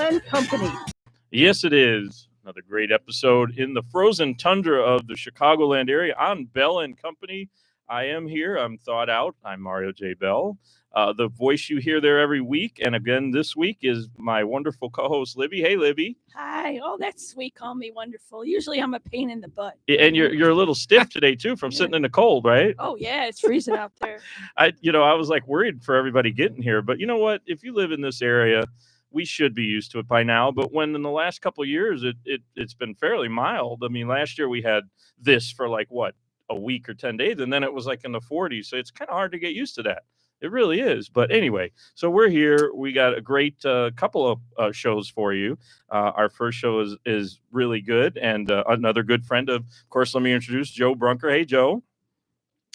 and Company. Yes, it is. Another great episode in the frozen tundra of the Chicagoland area on Bell and Company. I am here. I'm thawed out. I'm Mario J. Bell. The voice you hear there every week, and again this week, is my wonderful co-host, Libby. Hey, Libby. Hi. Oh, that's sweet. Call me wonderful. Usually I'm a pain in the butt. And you're a little stiff today, too, from sitting in the cold, right? Oh, yeah. It's freezing out there. I was like worried for everybody getting here. But you know what? If you live in this area, we should be used to it by now. But when in the last couple of years, it's been fairly mild. I mean, last year we had this for like, what, a week or 10 days, and then it was like in the 40s. So it's kind of hard to get used to that. It really is. But anyway, so we're here. We got a great couple of shows for you. Our first show is really good. And another good friend of course, let me introduce Joe Brunker. Hey, Joe.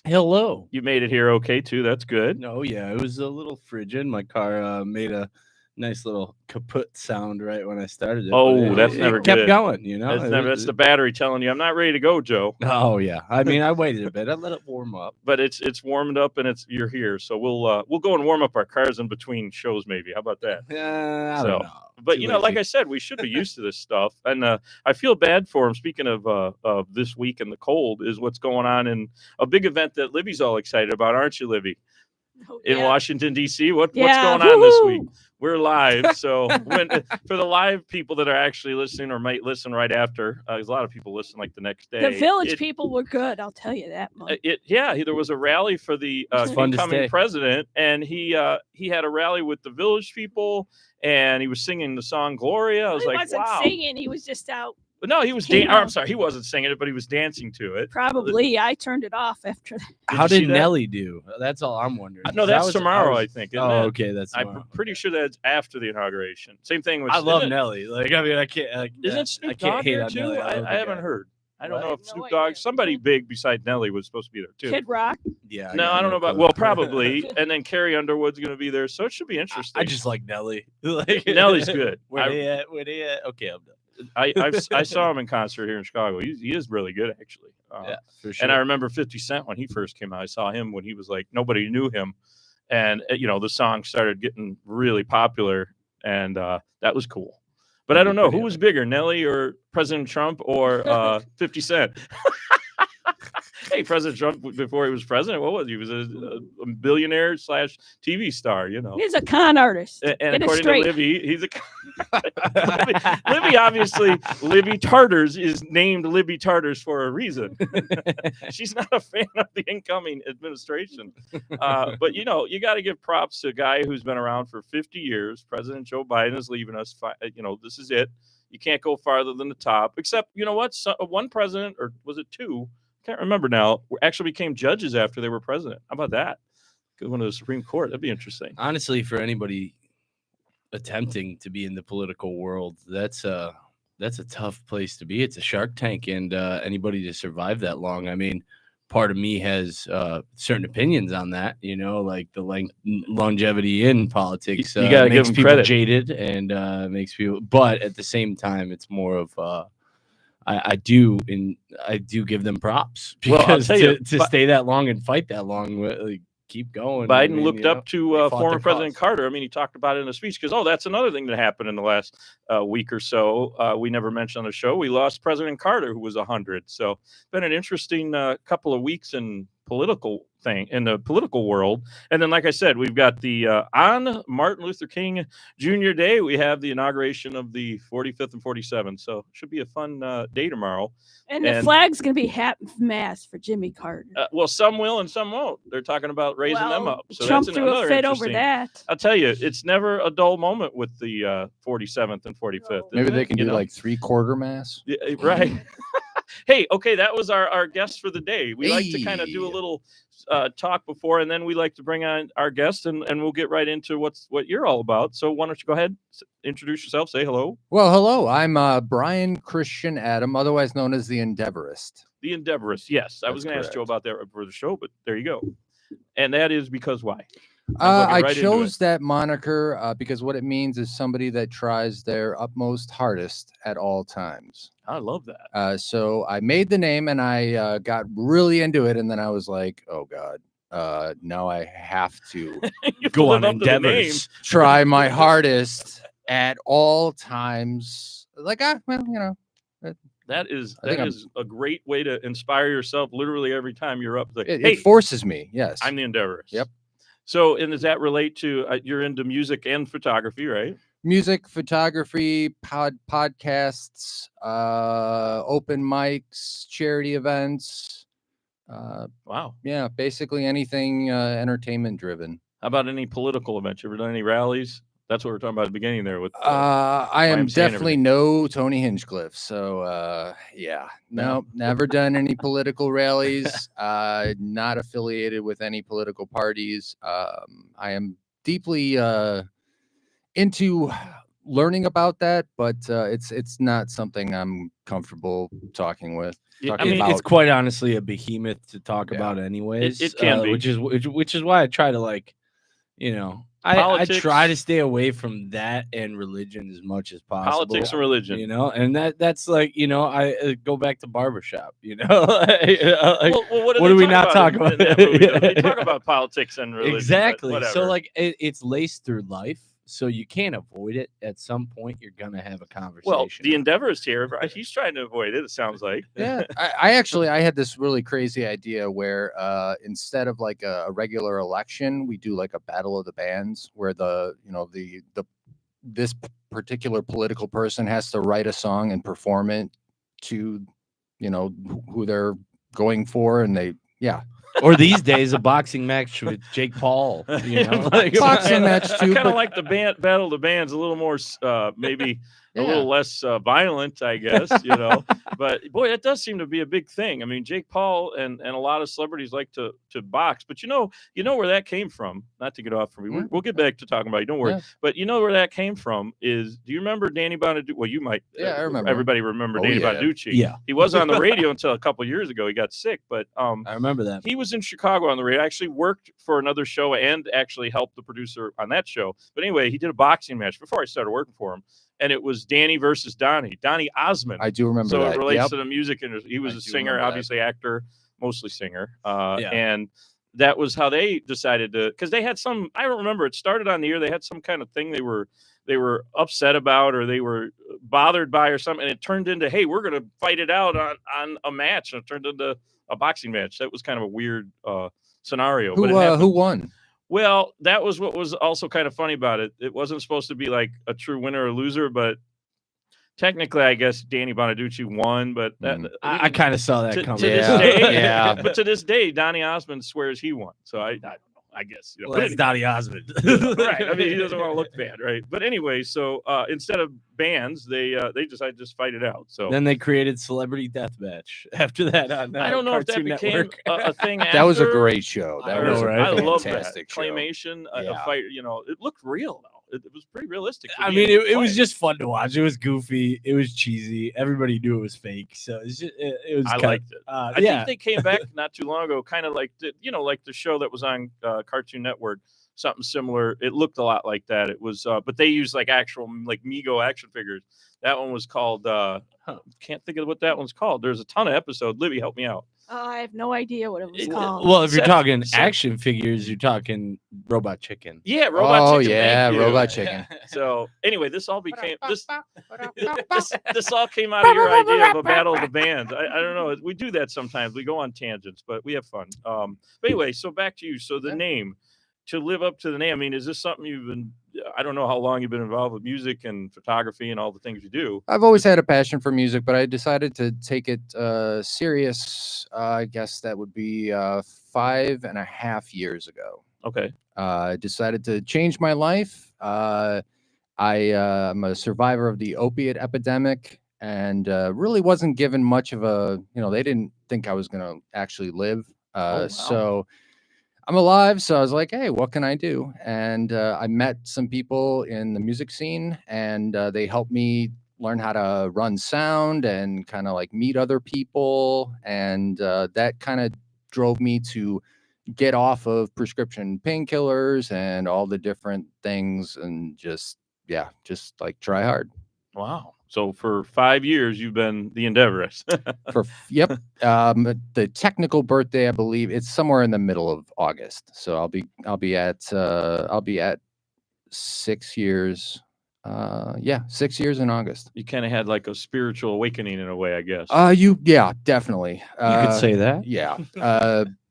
Hello. You made it here okay, too. That's good. Oh, yeah. It was a little frigid. My car made a nice little kaput sound right when I started it. Oh, that's never good. It kept going, you know. That's the battery telling you I'm not ready to go, Joe. Oh yeah. I mean, I waited a bit. I let it warm up. But it's warmed up and you're here. So we'll go and warm up our cars in between shows maybe. How about that? I don't know. But you know, like I said, we should be used to this stuff. And I feel bad for him. Speaking of this week in the cold, is what's going on in a big event that Libby's all excited about, aren't you, Libby? Oh, in yeah. Washington, D.C. What's going on Woo-hoo! this week? We're live. So for the live people that are actually listening or might listen right after, because a lot of people listen like the next day. The village people were good. I'll tell you that much. There was a rally for the incoming president, and he had a rally with the village people, and he was singing the song Gloria. I was like, wasn't wow. singing. He was just out. No, he was I'm sorry, he wasn't singing it, but he was dancing to it. Probably. I turned it off after that. How did Nelly do? That's all I'm wondering. No, that's tomorrow, I think. Okay, that's tomorrow. I'm pretty sure that's after the inauguration. Same thing with. I love Nelly. Like, I mean, I can't. Isn't Snoop Dogg there too? I haven't heard. I don't know if Snoop Dogg, somebody big besides Nelly was supposed to be there too. Kid Rock. Yeah. No, I don't know about. Well, probably, and then Carrie Underwood's going to be there, so it should be interesting. I just like Nelly. Nelly's good. Where they at? Okay, I'm done. I saw him in concert here in Chicago. He is really good, actually. Yeah, for sure. And I remember 50 Cent when he first came out. I saw him when he was like, nobody knew him. And, the song started getting really popular. And that was cool. But I don't know. Who was bigger, Nelly or President Trump or 50 Cent? Hey, President Trump, before he was president, what was he? He was a billionaire / TV star, He's a con artist. And according to Libby, he's a Libby, obviously, Libby Tartars is named Libby Tartars for a reason. She's not a fan of the incoming administration. But, you got to give props to a guy who's been around for 50 years. President Joe Biden is leaving us. This is it. You can't go farther than the top, except, you know what? One president, or was it two? Can't remember now, actually became judges after they were president. How about that? Go into the Supreme Court. That'd be interesting. Honestly, for anybody attempting to be in the political world, that's a tough place to be. It's a shark tank, and anybody to survive that long. I mean, part of me has certain opinions on that, like the longevity in politics. You got to give them people credit. Jaded and makes people, but at the same time, it's more of I do give them props because to stay that long and fight that long, like, keep going. Biden looked up to former President Carter. I mean, he talked about it in a speech because, that's another thing that happened in the last week or so. We never mentioned on the show. We lost President Carter, who was 100. So been an interesting couple of weeks in the political world. And then, like I said, we've got the on Martin Luther King Jr. Day, we have the inauguration of the 45th and 47th. So it should be a fun day tomorrow. And the flag's going to be half mast for Jimmy Carter. Well, some will and some won't. They're talking about raising them up. So Trump that's threw a fit over interesting. that. I'll tell you, it's never a dull moment with the 47th and 45th. Maybe they can do like 3/4 mass. Yeah, right. Hey, okay, that was our guest for the day. We like to kind of do a little talk before, and then we like to bring on our guest, and we'll get right into what you're all about. So why don't you go ahead, introduce yourself, say hello. Well, hello. I'm Brian Christian Adam, otherwise known as the Endeavorist. The Endeavorist, yes. I was going to ask Joe about that for the show, but there you go. And that is because why? I chose that moniker because what it means is somebody that tries their utmost hardest at all times. I love that. So I made the name and I got really into it. And then I was like, oh, God, now I have to go on endeavors. Try my hardest at all times. Like, That is I think a great way to inspire yourself. Literally every time you're up, like, it forces me. Yes, I'm the endeavorist. Yep. So, and does that relate to you're into music and photography, right? Music, photography, podcasts, open mics, charity events. Wow. Yeah, basically anything entertainment driven. How about any political events? You ever done any rallies? That's what we're talking about at the beginning there. With I am YMCA and definitely everything. no Tony Hinchcliffe. So yeah, no, never done any political rallies. Not affiliated with any political parties. I am deeply into learning about that, but it's not something I'm comfortable talking with. It's quite honestly a behemoth to talk about, anyways. It can be, which is why I try to, like, I try to stay away from that and religion as much as possible. Politics and religion, and that's like, I go back to barbershop, Like, what do we not talk about? We talk about politics and religion. Exactly. So like it's laced through life. So you can't avoid it. At some point, you're gonna have a conversation. Well, the endeavorist here, he's trying to avoid it. It sounds like. Yeah, I had this really crazy idea where instead of like a regular election, we do like a battle of the bands, where this particular political person has to write a song and perform it to, who they're going for, and or these days a boxing match with Jake Paul, like boxing match too. I kind of like the battle of the bands a little more, maybe a little less violent, I guess, But boy, that does seem to be a big thing. I mean, Jake Paul and a lot of celebrities like to box, but you know where that came from. Not to get off from me, we'll get back to talking about it. Don't worry. Yeah. But where that came from is, do you remember Danny Bonaducci? Well, you might. Yeah, I remember. Everybody remember Danny Bonaducci. Yeah, he was on the radio until a couple years ago. He got sick, but I remember that. He was in Chicago on the radio. I actually worked for another show and actually helped the producer on that show. But anyway, he did a boxing match before I started working for him. And it was Danny versus Donnie Osmond. I do remember that. So it relates to the music industry. He was a singer, obviously actor, mostly singer. And that was how they decided to, because they had some, I don't remember, it started on the air. They had some kind of thing they were upset about, or they were bothered by, or something. And it turned into, hey, we're going to fight it out on a match. And it turned into a boxing match. That was kind of a weird scenario. Who won? Well, that was what was also kind of funny about it. It wasn't supposed to be like a true winner or loser, but technically, I guess Danny Bonaducci won. But I kind of saw that coming. To this day, but to this day, Donnie Osmond swears he won. So I don't know. I guess. Well, that's Donnie Osmond. Right. I mean, he doesn't want to look bad, right? But anyway, so instead of bands, they decided to just fight it out. So then they created Celebrity Deathmatch after that on I don't know if that became a thing after. That was a great show. I love that. Claymation, a fight, it looked real, though. It was pretty realistic. I mean, it was just fun to watch. It was goofy. It was cheesy. Everybody knew it was fake. So it was. I liked it. I think they came back not too long ago, kind of like like the show that was on Cartoon Network, something similar. It looked a lot like that. It was, but they used like actual like Mego action figures. That one was called. Can't think of what that one's called. There's a ton of episodes. Libby, help me out. I have no idea what it was called. Well, if you're talking action figures, you're talking Robot Chicken. Yeah, Robot Chicken. Oh, yeah, Robot Chicken. So anyway, this all became this all came out of your idea of a battle of the bands. I don't know. We do that sometimes. We go on tangents, but we have fun. But anyway, so back to you. So the name, to live up to the name. I mean, is this something you've been? I don't know how long you've been involved with music and photography and all the things you do. I've always had a passion for music, but I decided to take it serious. I guess that would be 5.5 years ago. Okay. I decided to change my life. I'm a survivor of the opiate epidemic, and really wasn't given much of a, they didn't think I was going to actually live. Wow. So I'm alive, so I was like, hey, what can I do? And I met some people in the music scene, and they helped me learn how to run sound and kind of like meet other people. And that kind of drove me to get off of prescription painkillers and all the different things, and just like try hard. Wow. So for 5 years, you've been the endeavorist. The technical birthday, I believe it's somewhere in the middle of August. So I'll be at 6 years Yeah, 6 years in August. You kind of had like a spiritual awakening in a way, I guess. Yeah, definitely. You could say that. Yeah.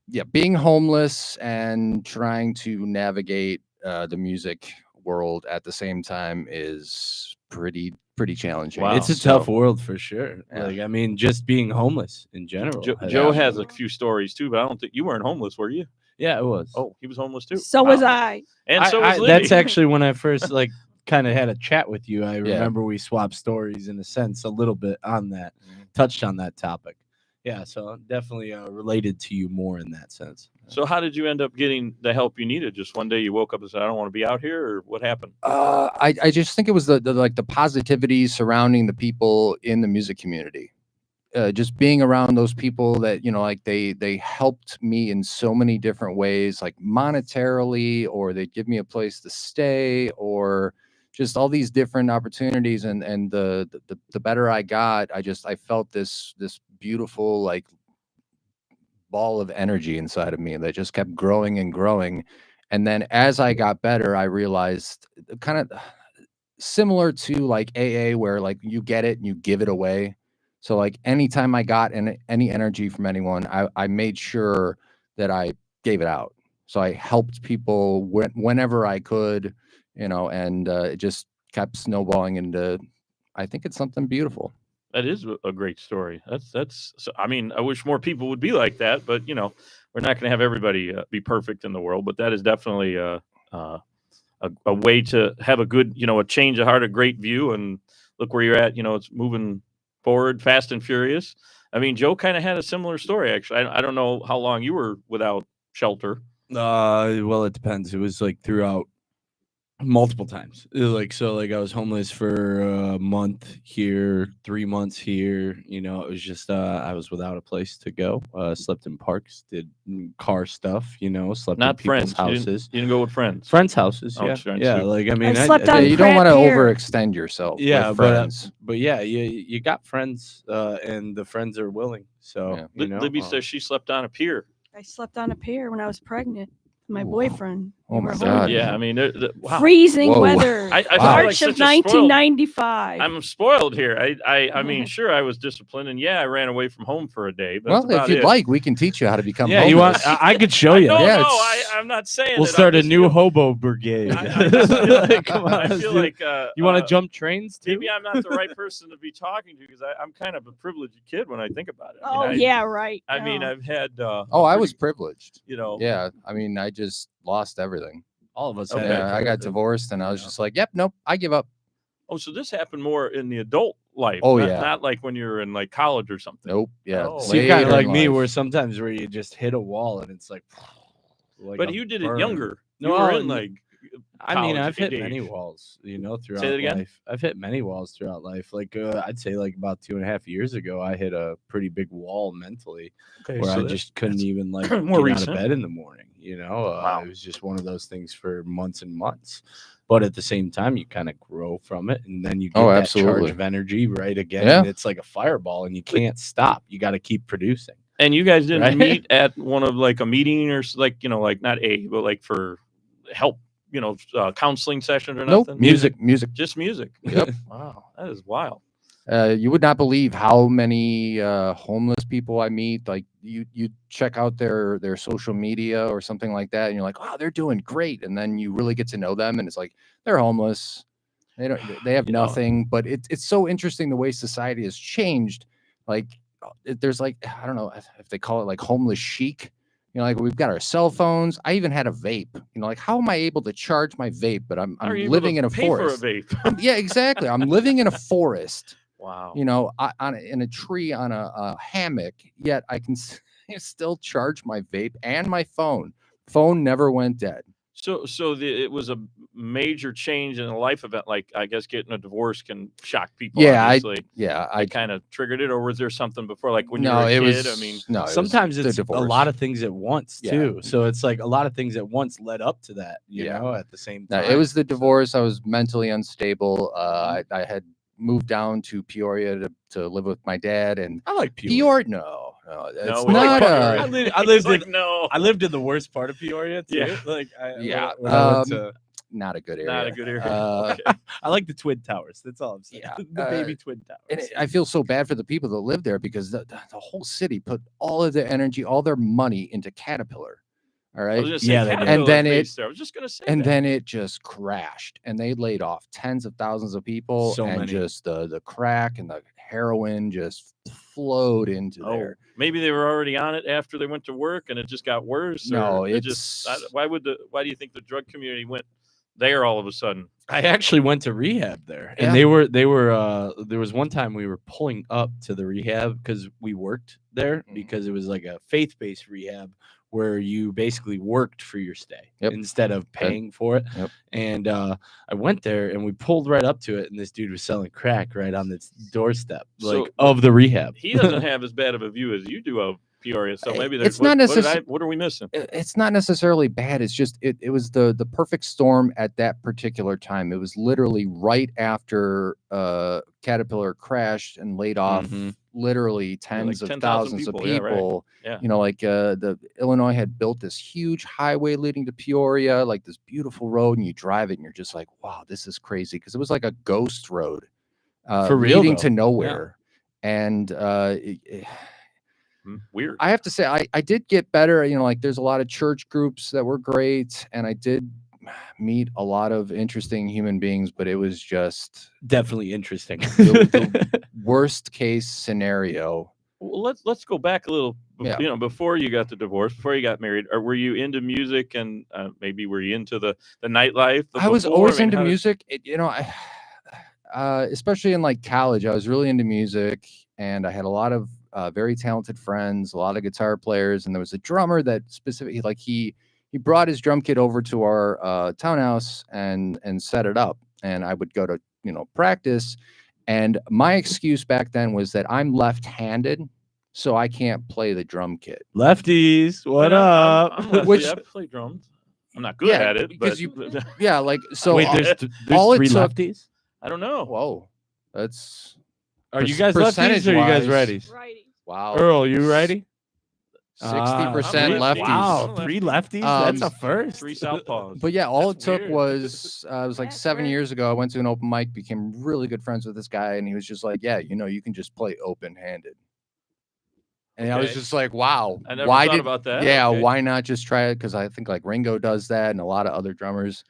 Yeah, being homeless and trying to navigate the music world at the same time is pretty challenging. Wow. It's a tough world for sure. Yeah. Like, I mean, just being homeless in general. Joe has a few stories too, but I don't think you weren't homeless, were you? Yeah, it was. Oh, he was homeless too. So was I. And so was Libby. That's actually when I first like kind of had a chat with you. I remember we swapped stories in a sense a little bit on that, touched on that topic. Yeah, so definitely related to you more in that sense. So how did you end up getting the help you needed? Just one day you woke up and said, I don't want to be out here, or what happened? I just think it was the positivity surrounding the people in the music community. Just being around those people that, like they helped me in so many different ways, like monetarily, or they'd give me a place to stay, or just all these different opportunities. And the better I got, I felt this beautiful like ball of energy inside of me that just kept growing and growing. And then as I got better, I realized, kind of similar to like AA, where like you get it and you give it away. So like anytime I got any energy from anyone, I made sure that I gave it out. So I helped people whenever I could, and it just kept snowballing into, I think it's something beautiful. That is a great story. That's. So, I mean, I wish more people would be like that, but we're not going to have everybody be perfect in the world. But that is definitely a way to have a good, a change of heart, a great view, and look where you're at. It's moving forward, fast and furious. I mean, Joe kind of had a similar story, actually. I don't know how long you were without shelter. Well, it depends. It was like throughout multiple times. I was homeless for a month here, 3 months here. It was just I was without a place to go. Slept in parks, did car stuff. Slept Not in people's friends. houses. You didn't go with friends. Friends' houses. Oh, Yeah, friends yeah. too. Like I mean, I slept on You don't want to Crap here. overextend yourself. Yeah, with friends. but yeah, you got friends, and the friends are willing. So Libby says she slept on a pier. I slept on a pier when I was pregnant with my boyfriend. Oh, We my were God. homeless. Yeah, I mean, wow. Freezing Whoa. weather. I feel Wow. like March such of a spoiled- 1995. I'm spoiled here. I mean, sure, I was disciplined, and I ran away from home for a day. But Well, that's if about you'd it. like, we can teach you how to become yeah, you want? homeless. I could show you. No, Yeah, no, it's- I'm not saying We'll it. start I'm a just new feel- hobo brigade. I just feel like, Come on, I let's feel do like you want to jump trains too? maybe I'm not the right person to be talking to, because I'm kind of a privileged kid when I think about it. Oh, yeah, right. I mean, No. I've had. I was privileged. Yeah, I mean, I just lost everything. All of us. Okay. had that Yeah, I kind got of thing. divorced, and I was just like, "Yep, nope, I give up." Oh, so this happened more in the adult life. Oh, not, yeah. not like when you're in like college or something. Nope. Yeah. Oh. So you're kind of later like in me, life. where sometimes where you just hit a wall and it's like But a you did burn. it younger. You No, were in like. I mean, college I've hit many age. walls, throughout Say that again? life. I've hit many walls throughout life. Like I'd say, like about 2.5 years ago, I hit a pretty big wall mentally, Okay, where so I just couldn't even like more get out recent. of bed in the morning. Wow. It was just one of those things for months and months. But at the same time, you kind of grow from it, and then you get that charge absolutely. of energy right again. Yeah. And it's like a fireball, and you can't stop. You got to keep producing. And you guys didn't Right? meet at one of like a meeting or like not but like for help, counseling session or Nope. nothing. Music. Just music. Yep. Wow, that is wild. You would not believe how many homeless people I meet. Like you check out their social media or something like that, and you're like, wow, they're doing great. And then you really get to know them, and it's like they're homeless. They have nothing. But it's so interesting the way society has changed. Like there's like, I don't know if they call it like homeless chic. Like we've got our cell phones. I even had a vape. Like how am I able to charge my vape? But I'm Are you able living to in a pay forest. for a vape? Yeah, exactly. I'm living in a forest. Wow. In a tree on a hammock, yet I can still charge my vape and my phone. Phone never went dead. So it was a major change in a life event. Like I guess getting a divorce can shock people. Yeah, obviously. I I kind of triggered it, or was there something before? Like when you no, were a it kid. was I mean, no. It was Sometimes the it's a divorce. lot of things at once Yeah. too. So it's like a lot of things at once led up to that, Yeah. at the same No, time. it was the divorce. I was mentally unstable. I had moved down to Peoria to live with my dad, and I like Peoria. No, it's we like not. Peoria. I lived It's like, in no. I lived in the worst part of Peoria too. Yeah. Like Yeah. when I went not a good area. Not a good area. Okay. I like the Twin Towers. That's all I'm saying. Yeah, The baby Twin Towers. And I feel so bad for the people that live there because the whole city put all of their energy, all their money into Caterpillar. All right. Yeah, they did. And then I was just gonna say. then it just crashed, and they laid off tens of thousands of people, So and many. just the crack and the heroin just flowed into there. Maybe they were already on it after they went to work, and it just got worse. No, why do you think the drug community went there all of a sudden? I actually went to rehab there, and Yeah. they were there was one time we were pulling up to the rehab because we worked there because it was like a faith-based rehab where you basically worked for your stay instead of paying for it. Yep. And I went there and we pulled right up to it, and this dude was selling crack right on this doorstep, of the rehab. He doesn't have as bad of a view as you do of Peoria, so maybe It's not necessarily. What are we missing? It's not necessarily bad. It's just it was the perfect storm at that particular time. It was literally right after Caterpillar crashed and laid off literally tens of 10,000 thousands of people. Yeah, people. Yeah. You know, like the Illinois had built this huge highway leading to Peoria, like this beautiful road, and you drive it and you're just like, wow, this is crazy, because it was like a ghost road For real, leading though. to nowhere. And Weird. I have to say, I did get better. You know, like there's a lot of church groups that were great, and I did meet a lot of interesting human beings, but it was just Definitely interesting. the worst case scenario. Well, let's go back a little. Yeah. You know, before you got the divorce, before you got married, or were you into music, and maybe were you into the nightlife? I was always into music. You know, especially in like college, I was really into music, and I had a lot of very talented friends, a lot of guitar players, and there was a drummer that specifically, like he brought his drum kit over to our townhouse and set it up, and I would go to practice. And my excuse back then was that I'm left-handed, so I can't play the drum kit. Lefties, what up? I'm lefty. Which- I play drums. I'm not good at it, but Yeah, like so. Wait, there's all it three took- lefties? I don't know. Whoa, that's Are you guys lefties or are you guys percentage-wise- righties? Righty. wow. Earl, you righty? 60% I'm lefties. Wow, I'm lefty. 3 lefties? That's a Um, first. 3 southpaws. But yeah, all That's it took weird. was it was like That's 7 right. years ago. I went to an open mic, became really good friends with this guy, and he was just like, "Yeah, you can just play open-handed." And I was Okay. just like, "Wow, I never why thought did about that. yeah, Okay. why not just try it?" Because I think like Ringo does that, and a lot of other drummers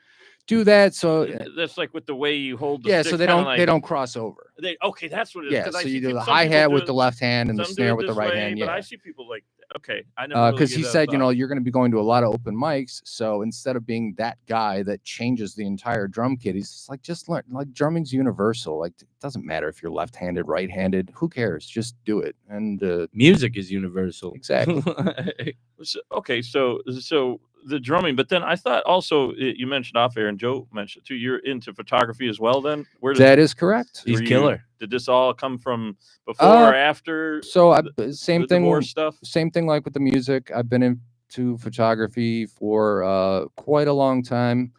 do that. So That's like with the way you hold the yeah, stick, so they kinda don't like, cross over. Okay, that's what it is. Yeah, 'cause I so see you do the some people hi-hat do with it- the left hand and the some do snare it with the this right way, hand. But Yeah. I see people like, okay, I never really Because he gave that said, thought. you're going to be going to a lot of open mics. So instead of being that guy that changes the entire drum kit, he's just like, just learn. Like drumming's universal. Like it doesn't matter if you're left-handed, right-handed. Who cares? Just do it. And Music is universal. exactly. Okay, so the drumming, but then I thought also you mentioned off air, and Joe mentioned too. You're into photography as well. Then where did That is correct. He's were you- killer. Did this all come from before or after? So the same thing. divorce stuff. Same thing like with the music. I've been into photography for quite a long time.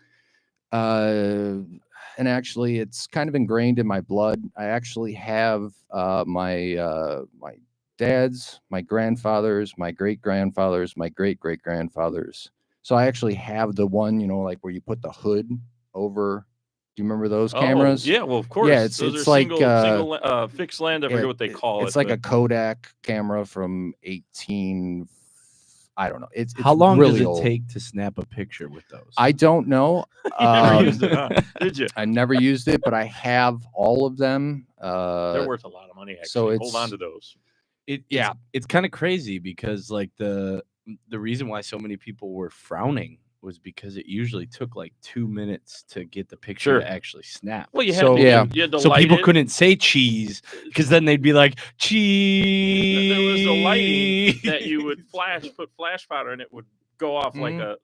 And actually, it's kind of ingrained in my blood. I actually have my dad's, my grandfather's, my great-grandfather's, my great-great-grandfather's. So I actually have the one, like where you put the hood over. Do you remember those cameras? Oh, yeah, well, of course. Yeah, it's Those are like, single fixed lens. I forget what they call it. It's like but a Kodak camera from 18. I don't know. It's How long really does it old. take to snap a picture with those? I don't know. You never Um, used it, huh? Did you? I never used it, but I have all of them. They're worth a lot of money. Actually, so hold on it's- to those. It's kind of crazy because like the reason why so many people were frowning was because it usually took like 2 minutes to get the picture Sure. to actually snap. Well, you had so, to, yeah. you had to so light people it. couldn't say cheese because then they'd be like cheese. There was a lighting that you would put flash powder, and it would go off like a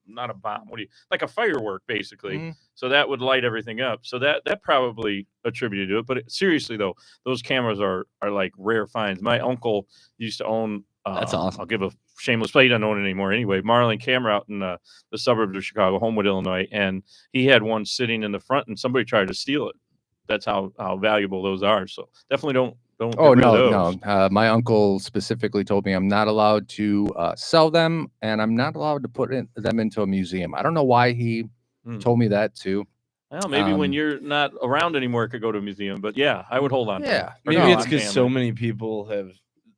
not a bomb. Like a firework basically. Mhm. So that would light everything up. So that probably attributed to it. But seriously though, those cameras are like rare finds. My uncle used to own. That's awesome. I'll give a shameless play. He doesn't own it anymore anyway. Marlin camera out in the suburbs of Chicago, Homewood, Illinois, and he had one sitting in the front, and somebody tried to steal it. That's how valuable those are. So definitely don't. Oh get rid of no, those. no. My uncle specifically told me I'm not allowed to sell them, and I'm not allowed to put them into a museum. I don't know why he told me that too. Well, maybe when you're not around anymore, it could go to a museum. But yeah, I would hold on. Yeah. To it. Maybe it's because so many people have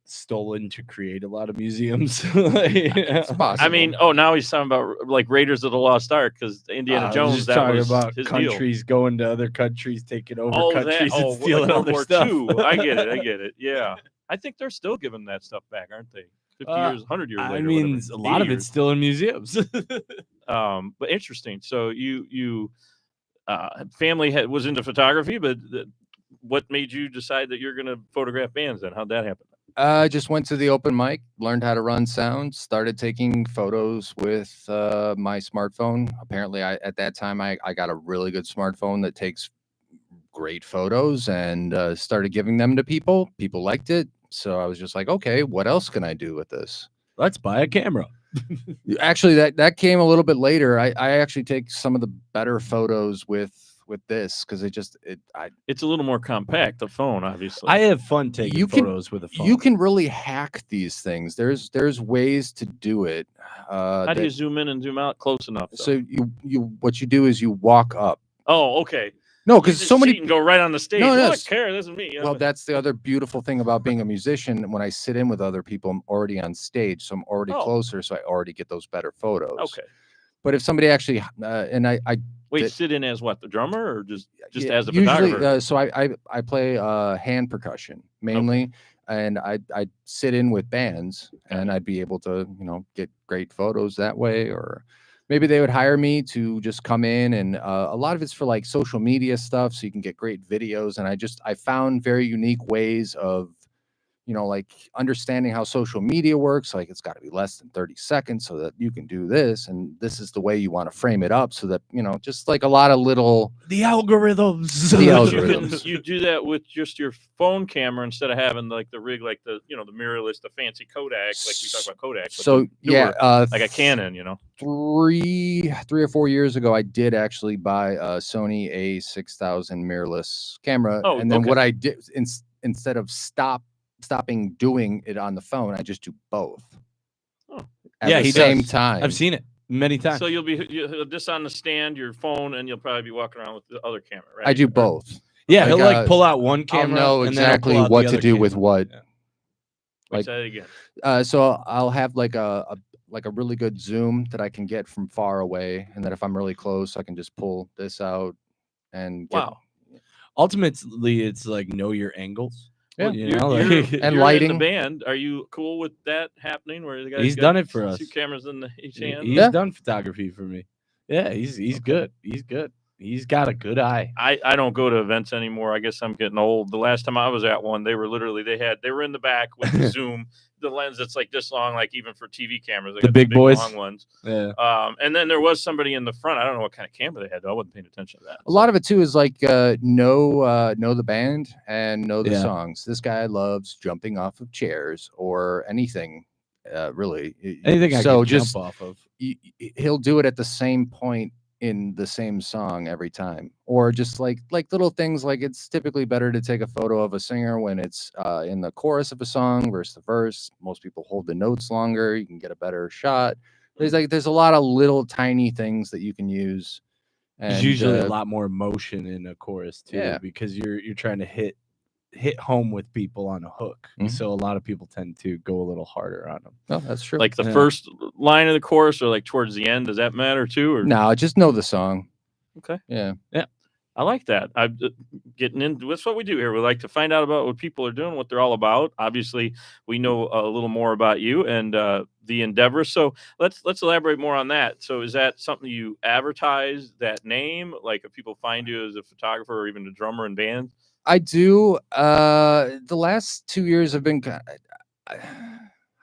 stolen to create a lot of museums. It's possible. I mean, now he's talking about like Raiders of the Lost Ark because Indiana Jones. Just that talking was about his countries going to other countries, taking over deal. countries, and like stealing all World their War stuff. II. I get it. Yeah, I think they're still giving that stuff back, aren't they? 50 years, 100 years later. I mean, whatever, a lot of it's still in museums. But interesting. So you family was into photography, but what made you decide that you're going to photograph bands? Then how'd that happen? I just went to the open mic, learned how to run sound, started taking photos with my smartphone. Apparently, at that time, I got a really good smartphone that takes great photos, and started giving them to people. People liked it. So I was just like, okay, what else can I do with this? Let's buy a camera. Actually, that came a little bit later. I actually take some of the better photos with this because it's a little more compact. The phone, obviously. I have fun taking photos with a phone. You can really hack these things. There's ways to do it. How do you zoom in and zoom out close enough? Though? So what you do is you walk up. Oh, okay. No, because so many can go right on the stage. No, Look, Kara, this is me. Well, that's the other beautiful thing about being a musician. When I sit in with other people, I'm already on stage, so I'm already closer, so I already get those better photos. Okay. But if somebody actually sit in as what, the drummer, or just yeah, as a usually, photographer? So I play hand percussion mainly, and I sit in with bands, and I'd be able to get great photos that way, or maybe they would hire me to just come in, and a lot of it's for like social media stuff, so you can get great videos. And I found very unique ways of like understanding how social media works. Like it's got to be less than 30 seconds so that you can do this, and this is the way you want to frame it up so that just like a lot of little the algorithms. You do that with just your phone camera instead of having like the rig, like the the mirrorless, the fancy Kodak, like we talk about Kodak. So newer, like a Canon. 3 or 4 years ago, I did actually buy a Sony A6000 mirrorless camera, and then what I did instead of stopping doing it on the phone, I just do both. At the same time. I've seen it many times. So you'll be just on the stand, your phone, and you'll probably be walking around with the other camera, right? I do both. Yeah, he'll like pull out one camera. I'll know exactly what to do with what. Yeah. Say it again. So I'll have like a really good zoom that I can get from far away, and then if I'm really close, I can just pull this out and get. Wow. Ultimately, it's like know your angles. Yeah, and you're lighting. In the band, are you cool with that happening? Where the guy's he's done it for us. 2 cameras in each hand. He's done photography for me. Yeah, he's good. He's good. He's got a good eye. I don't go to events anymore. I guess I'm getting old. The last time I was at one, they were in the back with the zoom, the lens that's like this long, like even for TV cameras. They the got big boys, long ones. Yeah. And then there was somebody in the front. I don't know what kind of camera they had, though. I wasn't paying attention to that. A lot of it too is like know the band and know the songs. This guy loves jumping off of chairs or anything. Really, anything I can jump off of. He'll do it at the same point in the same song every time, or just like little things. Like it's typically better to take a photo of a singer when it's in the chorus of a song versus the verse. Most people hold the notes longer. You can get a better shot. There's a lot of little tiny things that you can use. And, there's usually a lot more emotion in a chorus too, because you're trying to hit home with people on a hook. Mm-hmm. So a lot of people tend to go a little harder on them. Oh, that's true. Like the first line of the chorus or like towards the end, does that matter too? Or no, just know the song. Okay. Yeah. I like that. I'm getting into that's what we do here. We like to find out about what people are doing, what they're all about. Obviously, we know a little more about you and the endeavor. So let's elaborate more on that. So is that something you advertise, that name? Like if people find you as a photographer or even a drummer in bands? I do. The last 2 years have been. I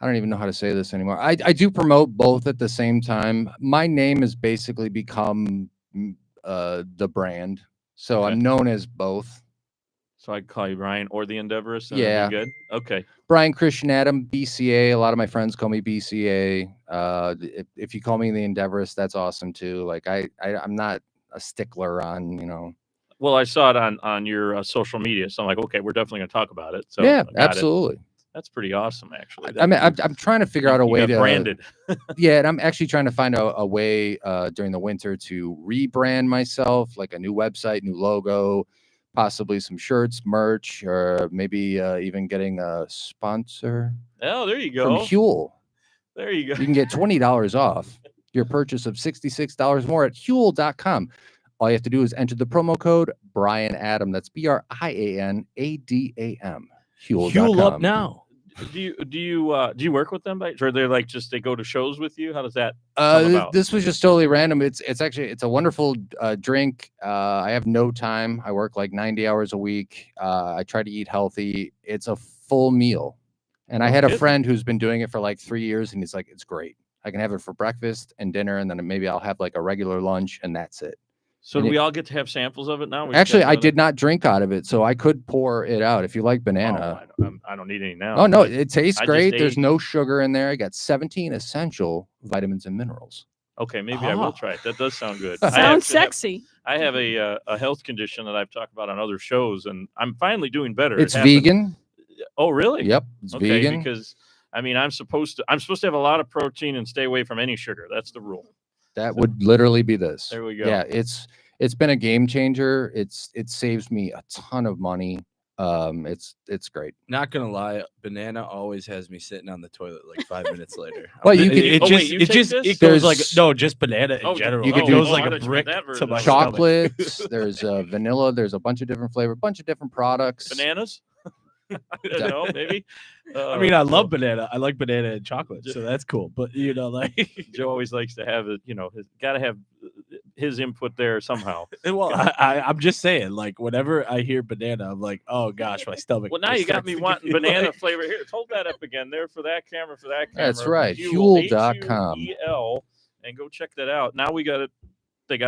don't even know how to say this anymore. I do promote both at the same time. My name has basically become the brand, so I'm known as both. So I call you Brian or the Endeavorist. Yeah. Good. Okay. Brian Christian Adam, BCA. A lot of my friends call me BCA. If you call me the Endeavorist, that's awesome too. Like I'm not a stickler on Well, I saw it on your social media, so I'm like, okay, we're definitely going to talk about it. So yeah, absolutely. That's pretty awesome, actually. I mean, I'm trying to figure out a way got to branded. Yeah, and I'm actually trying to find a way during the winter to rebrand myself, like a new website, new logo, possibly some shirts, merch, or maybe even getting a sponsor Oh, there you from go. Huel. There you go. You can get $20 off your purchase of $66 more at Huel.com. All you have to do is enter the promo code Brian Adam. That's BrianAdam. Huel.com. Fuel up now. Do you work with them? Or they're like they go to shows with you? How does that come about? This was just totally random. It's a wonderful drink. I have no time. I work like 90 hours a week. I try to eat healthy. It's a full meal. And I had a friend who's been doing it for like 3 years, and he's like, it's great. I can have it for breakfast and dinner, and then maybe I'll have like a regular lunch, and that's it. So do we all get to have samples of it now? Actually, I did not drink out of it, so I could pour it out if you like banana. I don't need any now. Oh, no, it tastes I great. just There's ate. no sugar in there. I got 17 essential vitamins and minerals. Okay, maybe I will try it. That does sound good. Sounds sexy. I have a health condition that I've talked about on other shows, and I'm finally doing better. It's vegan. Oh, really? Yep, it's vegan. Because I mean, I'm supposed to have a lot of protein and stay away from any sugar. That's the rule. That would literally be this. There we go. Yeah, it's been a game changer. It saves me a ton of money. It's great. Not gonna lie, banana always has me sitting on the toilet like 5 minutes later. Well, you could it goes like just banana in general. You could it do goes like a brick to my chocolates. There's vanilla. There's a bunch of different flavors, bunch of different products. Bananas. I don't know, maybe. I mean, I love banana. I like banana and chocolate, so that's cool. But like Joe always likes to have it. Got to have his input there somehow. Well, I'm just saying, like, whenever I hear banana, I'm like, oh gosh, my stomach. Well, now you got me wanting banana flavor. Here, hold that up again there for that camera. That's right. Huel.com. Huel, and go check that out. Now they got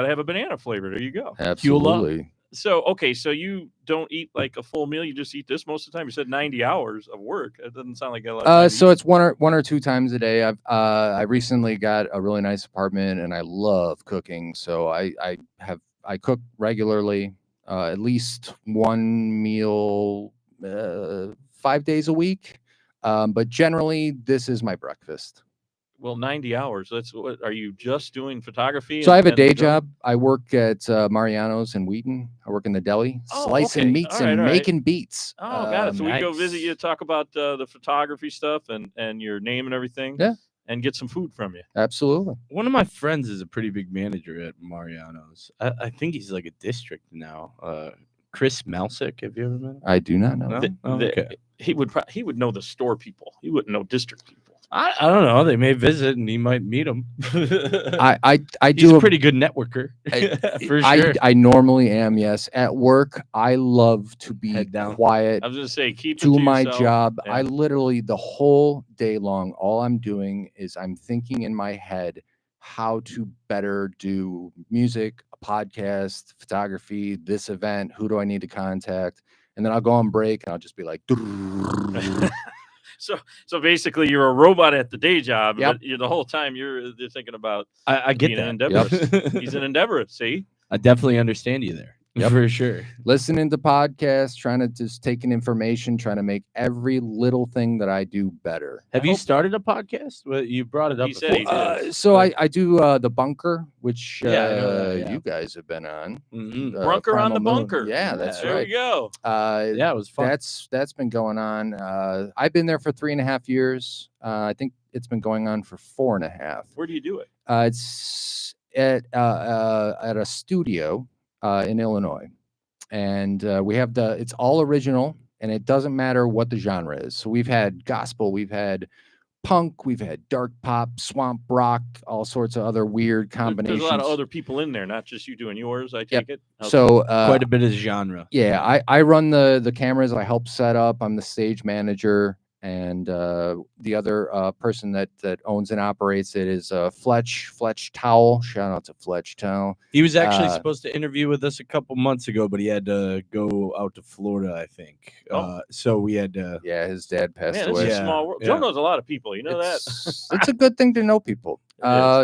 to have a banana flavor. There you go. Absolutely. So, okay, so you don't eat like a full meal. You just eat this most of the time. You said 90 hours of work. It doesn't sound like a lot of time. So it's one or two times a day. I recently got a really nice apartment, and I love cooking. So I cook regularly, at least one meal 5 days a week. But generally, this is my breakfast. Well, 90 hours. That's what. Are you just doing photography? So I have a day job. I work at Mariano's in Wheaton. I work in the deli, slicing meats and making beats. Oh, got it. So we nice. go visit you, talk about the photography stuff and your name and everything. Yeah. And get some food from you. Absolutely. One of my friends is a pretty big manager at Mariano's. I think he's like a district now. Chris Malsick, have you ever met him? I do not know. No? Okay. He would know the store people. He wouldn't know district people. I don't know. They may visit and he might meet them. I do. He's a pretty good networker. For sure. I normally am. Yes. At work, I love to be quiet. I was going to say, keep it do to my yourself. job. Yeah. I literally the whole day long, all I'm doing is I'm thinking in my head how to better do music, a podcast, photography, this event. Who do I need to contact? And then I'll go on break and I'll just be like. So basically, you're a robot at the day job, Yep. but the whole time you're thinking about. I get being that. an endeavor. He's an endeavor. See, I definitely understand you there. Yep. For sure. Listening to podcasts, trying to just take in information, trying to make every little thing that I do better. Have you started a podcast? Well, you brought it up. He said he did. So I do The Bunker, which I know that, you guys have been on. Mm-hmm. Bunker on the Primal Moon. Bunker. Yeah, that's There right. we go. Yeah, it was fun. That's been going on. I've been there for 3.5 years. I think it's been going on for 4.5. Where do you do it? It's at a studio in Illinois. And we have it's all original, and it doesn't matter what the genre is. So we've had gospel, we've had punk, we've had dark pop, swamp rock, all sorts of other weird combinations. There's a lot of other people in there, not just you doing yours. I take it. Okay. So quite a bit of genre. Yeah, I run the cameras. I help set up. I'm the stage manager. And the other person that owns and operates it is Fletch Towel. Shout out to Fletch Towel. He was actually supposed to interview with us a couple months ago, but he had to go out to Florida, I think. So we had to. Yeah, his dad passed Man, away. this is a small world. Joe knows a lot of people. You know that. It's a good thing to know people.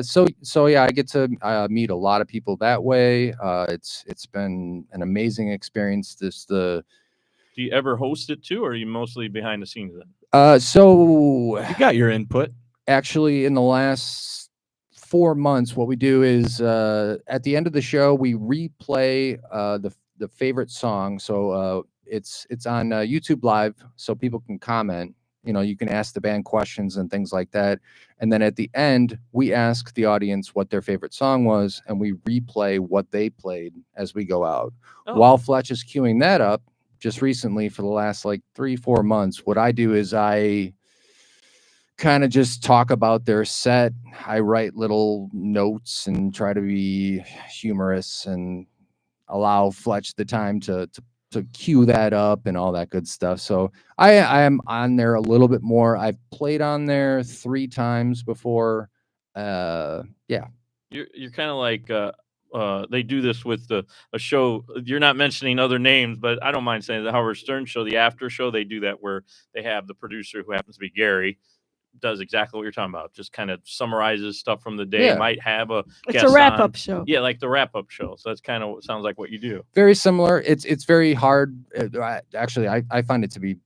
So yeah, I get to meet a lot of people that way. It's been an amazing experience. Do you ever host it too, or are you mostly behind the scenes? So You got your input. actually, in the last 4 months, what we do is at the end of the show, we replay the favorite song. So it's on YouTube Live, so people can comment. You can ask the band questions and things like that. And then at the end, we ask the audience what their favorite song was, and we replay what they played as we go out. Oh. While Fletch is queuing that up, just recently for the last like 3-4 months, what I do is I kind of just talk about their set. I write little notes and try to be humorous and allow Fletch the time to cue that up and all that good stuff. So I am on there a little bit more. I've played on there 3 times before. Yeah. You're kind of like they do this with a show. You're not mentioning other names, but I don't mind saying the Howard Stern show, the after show. They do that where they have the producer, who happens to be Gary, does exactly what you're talking about. Just kind of summarizes stuff from the day. Yeah. Might have a It's guest a wrap-up on. show. Yeah, like the wrap-up show. So that's kind of sounds like what you do. Very similar. It's very hard. Actually, I find it to be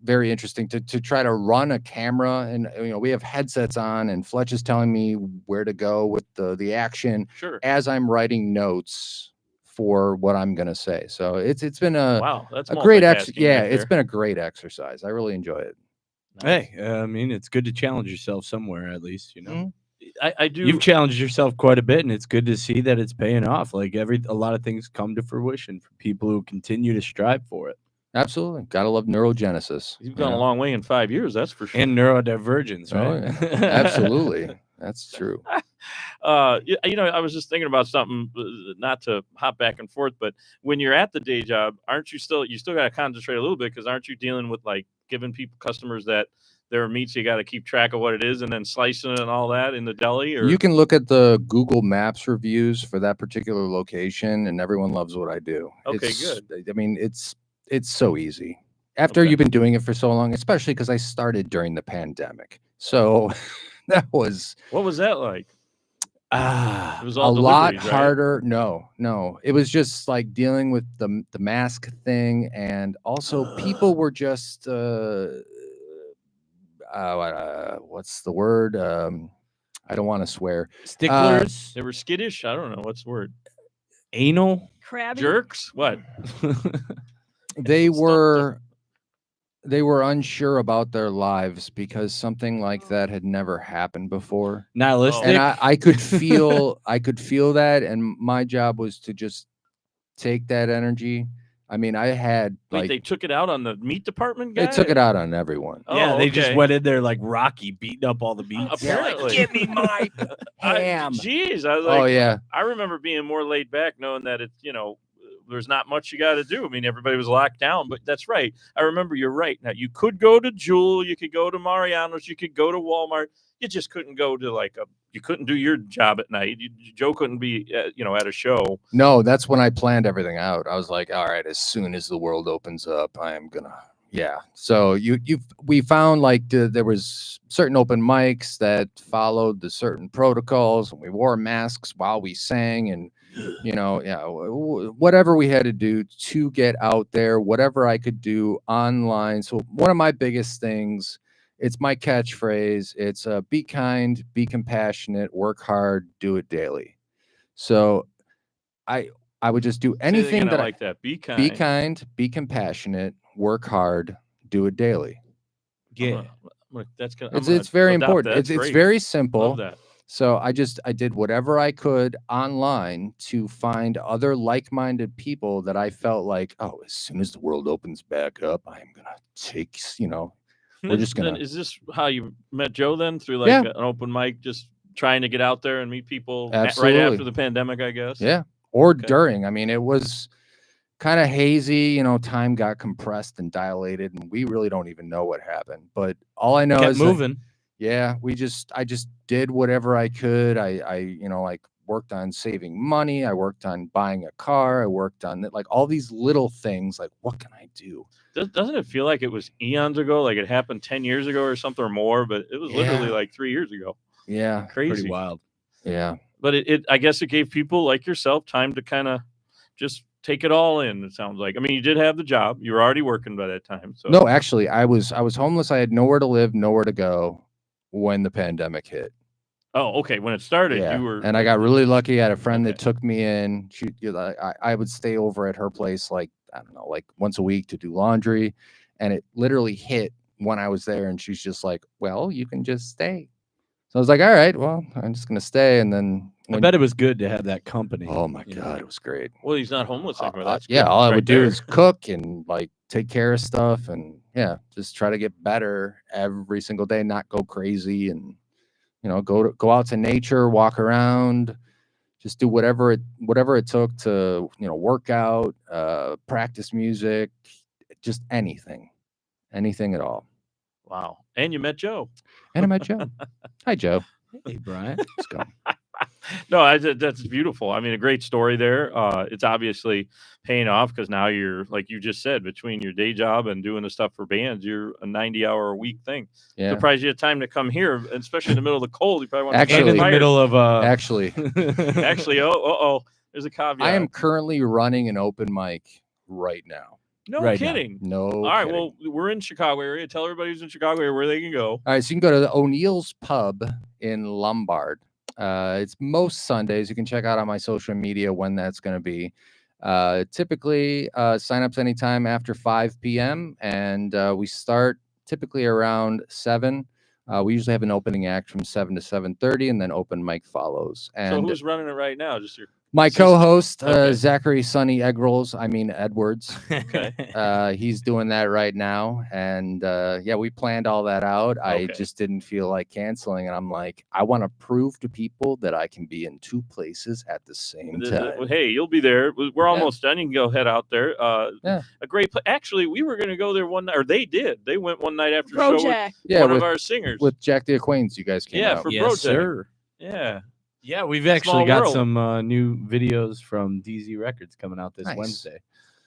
very interesting to try to run a camera, and we have headsets on, and Fletch is telling me where to go with the action Sure. as I'm writing notes for what I'm gonna say. So it's been Wow, that's a great multitasking yeah, right it's there. been a great exercise. I really enjoy it. Nice. Hey, I mean, it's good to challenge yourself somewhere, at least, Mhm. I do. You've challenged yourself quite a bit, and it's good to see that it's paying off. Like a lot of things come to fruition for people who continue to strive for it. Absolutely, gotta love neurogenesis. You've gone a long way in 5 years, that's for sure. And neurodivergence, Oh, right? yeah. Absolutely, that's true. I was just thinking about something, not to hop back and forth, but when you're at the day job, aren't you still got to concentrate a little bit, because aren't you dealing with like giving customers that their meats, you got to keep track of what it is and then slicing it and all that in the deli? Or You can look at the Google Maps reviews for that particular location, and everyone loves what I do. Okay, Good. good. I mean, it's so easy. After Okay. you've been doing it for so long, especially because I started during the pandemic. So that was What was that like? It was a all lot deliveries, right? harder. No. It was just like dealing with the mask thing, and also people were just what's the word? I don't want to swear. Sticklers, They were skittish. I don't know what's the word. anal. Crabby. Jerks. What? They Stuff were unsure about their lives because something like that had never happened before. Nihilistic. And I could feel that, and my job was to just take that energy. I mean, I had Wait, they took it out on the meat department guy? they took it out on everyone. Yeah, they just okay. went in there like Rocky, beating up all the meats. Apparently. Give me my ham. Jeez, I was like, Oh yeah. I remember being more laid back, knowing that it's, there's not much you got to do. I mean, everybody was locked down, but that's right. I remember you're right. Now, you could go to Jewel, you could go to Mariano's, you could go to Walmart. You just couldn't go to you couldn't do your job at night. Joe couldn't be, at a show. No, that's when I planned everything out. I was like, all right, as soon as the world opens up, I am gonna. Yeah. So we found there was certain open mics that followed the certain protocols, and we wore masks while we sang, and whatever we had to do to get out there, whatever I could do online. So one of my biggest things, it's my catchphrase. It's be kind, be compassionate, work hard, do it daily. So I would just do anything that I like that. Be kind. Be kind, be compassionate, work hard, do it daily. Yeah. It's very important. It's very simple. Love that. So I did whatever I could online to find other like-minded people that I felt like, oh, as soon as the world opens back up, I'm gonna take, we're just gonna. Is this how you met Joe then? Through Yeah. an open mic, just trying to get out there and meet people Absolutely. right after the pandemic, I guess? Yeah. Or during. I mean, it was kind of hazy, time got compressed and dilated, and we really don't even know what happened. But all I know Kept is moving. I just did whatever I could. I worked on saving money. I worked on buying a car. I worked on all these little things. Like, what can I do? Doesn't it feel like it was eons ago? Like it happened 10 years ago or something or more, but it was literally like 3 years ago. Yeah. Crazy. Pretty wild. Yeah. But I guess it gave people like yourself time to kind of just take it all in. It sounds like. I mean, you did have the job. You were already working by that time. So No, actually, I was homeless. I had nowhere to live, nowhere to go when the pandemic hit. Oh, okay. When it started, Yeah, you were, and I got really lucky. I had a friend that Okay. took me in. I would stay over at her place, like, I don't know, like once a week to do laundry, and it literally hit when I was there. And she's just like, "Well, you can just stay." So I was like, "All right, well, I'm just gonna stay." And then I bet it was good to have that company. oh my you know. God, it was great. Well, he's not homeless anymore. That's Yeah, good all I right would do there. is cook and like take care of stuff, and yeah, just try to get better every single day, not go crazy, and go out to nature, walk around, just do whatever it took to work out, practice music, just anything at all. Wow. And you met Joe. And I met Joe. Hi, Joe. Hey, Brian. Let's go. No, that's beautiful. I mean, a great story there. It's obviously paying off because now you're, like you just said, between your day job and doing the stuff for bands, you're a 90-hour-a-week thing. Yeah. Surprised you had time to come here, especially in the middle of the cold. You probably want And in the middle of Actually, there's a caveat. I am currently running an open mic right now. No right now. kidding. No. All right. kidding. Well, we're in Chicago area. Tell everybody who's in Chicago area where they can go. All right, so you can go to the O'Neill's Pub in Lombard. It's most Sundays. You can check out on my social media when that's going to be. Typically, sign-ups anytime after 5 p.m. And we start typically around 7. We usually have an opening act from 7 to 7:30, and then open mic follows. And So who's running it right now? Just your my co-host, Okay. Zachary Sonny Edwards. Okay. He's doing that right now. And yeah, we planned all that out. I Okay. just didn't feel like canceling. And I'm like, I want to prove to people that I can be in 2 places at the same time. Hey, you'll be there. We're almost done. You can go head out there. Yeah. A great place. Actually, we were going to go there one night, or they did. They went one night after the Bro show Jack. with Yeah, one with, of our singers. with Jack the Acquaintance, you guys came Yeah, out. for Yes, Bro sir. Yeah. Yeah, we've actually Small got world. some new videos from DZ Records coming out this Nice. Wednesday.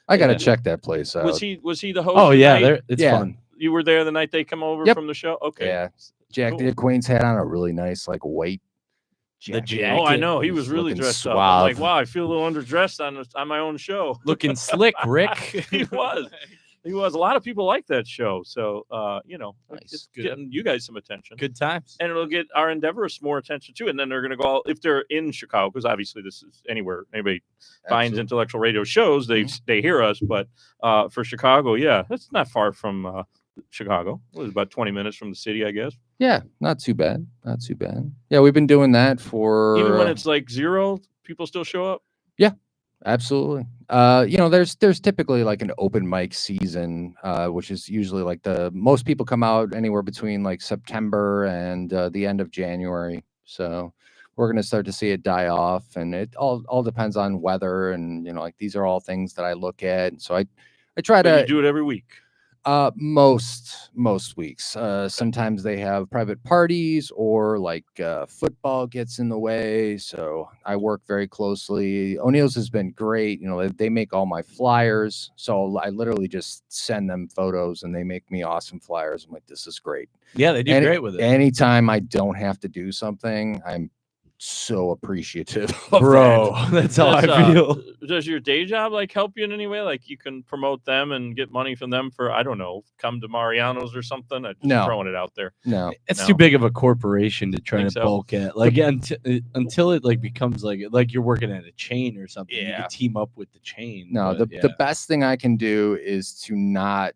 I got to Yeah. check that place out. Was he the host? Oh the yeah, night? it's Yeah. fun. You were there the night they come over Yep. from the show? Okay. Yeah. Jack Cool. the Acquaintance had on a really nice, like, white jacket. Oh, I jacket. know. He He's was really looking dressed up. I'm like, suave. wow, I feel a little underdressed on my own show. Looking slick, Rick. He was. He was. A lot of people like that show. So, Nice. it's Good. getting you guys some attention. Good times. And it'll get our endeavors more attention too. And then they're going to go, if they're in Chicago, because obviously this is anywhere anybody finds Absolutely. Intellectual Radio shows, they hear us. But for Chicago, yeah, that's not far from Chicago. It was about 20 minutes from the city, I guess. Yeah, not too bad. Not too bad. Yeah, we've been doing that for Even when it's like 0, people still show up. absolutely. There's typically like an open mic season, which is usually like most people come out anywhere between like September and the end of January. So we're gonna start to see it die off, and it all depends on weather, and like these are all things that I look at. And so I try But to you do it every week. most weeks. Sometimes they have private parties, or like football gets in the way. So I work very closely. O'Neill's has been great. They make all my flyers. So I literally just send them photos and they make me awesome flyers. I'm like, this is great. Yeah, they do great with it. Anytime I don't have to do something, I'm so appreciative of Bro, that. that's how I That's, feel. Does your day job like help you in any way? Like you can promote them and get money from them for, I don't know, come to Mariano's or something? I'm just No. throwing it out there. No. It's No. too big of a corporation to try Think to so? bulk at. Like until it like becomes like you're working at a chain or something. You Yeah. can team up with the chain. No, but, the best thing I can do is to not.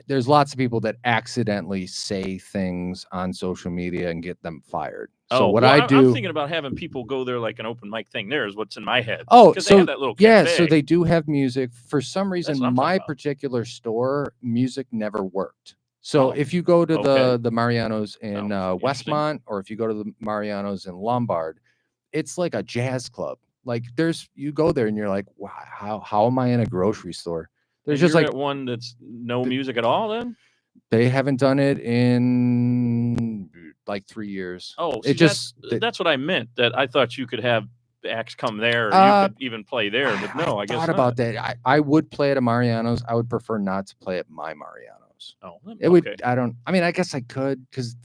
There's lots of people that accidentally say things on social media and get them fired. So what I do, I'm thinking about having people go there like an open mic thing. There is what's in my head. Oh, 'Cause so they have that little yeah, cafe. so they do have music. For some reason, what I'm my talking about. particular store music never worked. So Oh, if you go to okay. the Mariano's in Oh, interesting. Westmont, or if you go to the Mariano's in Lombard, it's like a jazz club. Like you go there and you're like, wow, how am I in a grocery store? There's And just you're like at one that's no music at all. Then they haven't done it in like 3 years. oh, It see, just that's what I meant. That I thought you could have acts come there. Or Uh, you could even play there, but no, I guess thought not. about that. I would play at a Mariano's. I would prefer not to play at my Mariano's. Oh, It would. okay. I mean, I guess I could, because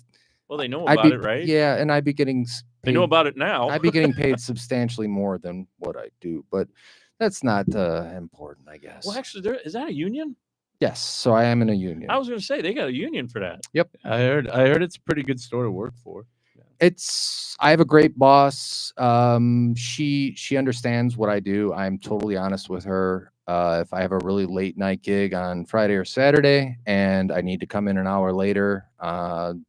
Well, they know I'd about be it, right? yeah, and I'd be getting They know about it now. I'd be getting paid substantially more than what I do, but that's not important, I guess. Well, actually, is that a union? Yes, so I am in a union. I was going to say they got a union for that. Yep, I heard it's a pretty good store to work for. I have a great boss. She understands what I do. I'm totally honest with her. If I have a really late night gig on Friday or Saturday and I need to come in an hour later,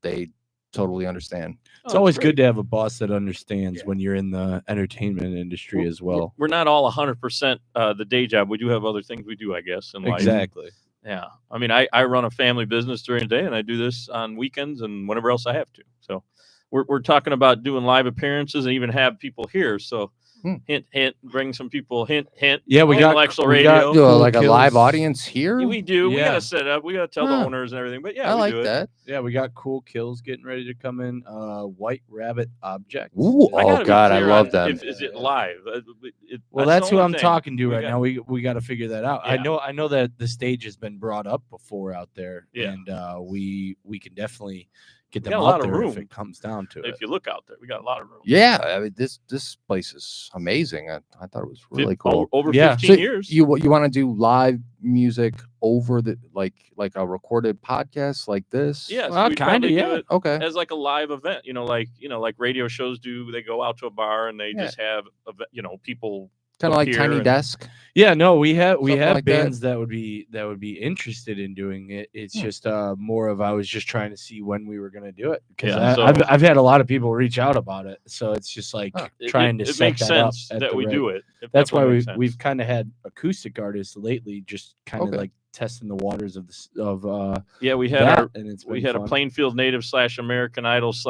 they totally understand. It's always good to have a boss that understands when you're in the entertainment industry as well. We're not all 100% the day job. We do have other things we do, I guess, in life. Exactly. Yeah. I mean, I run a family business during the day, and I do this on weekends and whenever else I have to. So we're talking about doing live appearances and even have people here. So hint, hint, bring some people, hint, hint. Yeah, we got Intellectual Radio. Like a live audience here? We do. We Yeah. got to set up. We got to tell the owners and everything. But yeah, I we like do it. that. Yeah, we got Cool Kills getting ready to come in. White Rabbit Objects. Ooh, I gotta oh be God, I clear love on them. Is it live? Well, that's the who only I'm thing. talking to We right got- now. We got to figure that out. Yeah. I know that the stage has been brought up before out there, Yeah. and we can definitely get We them got a lot out of there room. if it comes down to it. If you look out there, we got a lot of room. Yeah, I mean, this place is amazing. I thought it was really cool. Over Yeah. 15 So years. You want to do live music over the like a recorded podcast like this? Yes, Well, we'd kinda, probably do yeah. it Okay. as like a live event, like radio shows do. They go out to a bar and they Yeah. just have, people. Kind of like here Tiny and- Desk. Yeah, no, we have Something like that. bands that would be interested in doing it. It's just more of I was just trying to see when we were gonna do it because Yeah, so- I've had a lot of people reach out about it, so it's just like trying to It set makes that sense up at that the we right- do it. It That's why definitely makes sense. we've kind of had acoustic artists lately, just kind of Okay. like testing the waters of Yeah, we had that, our and it's we been had a fun. Plainfield native / American Idol /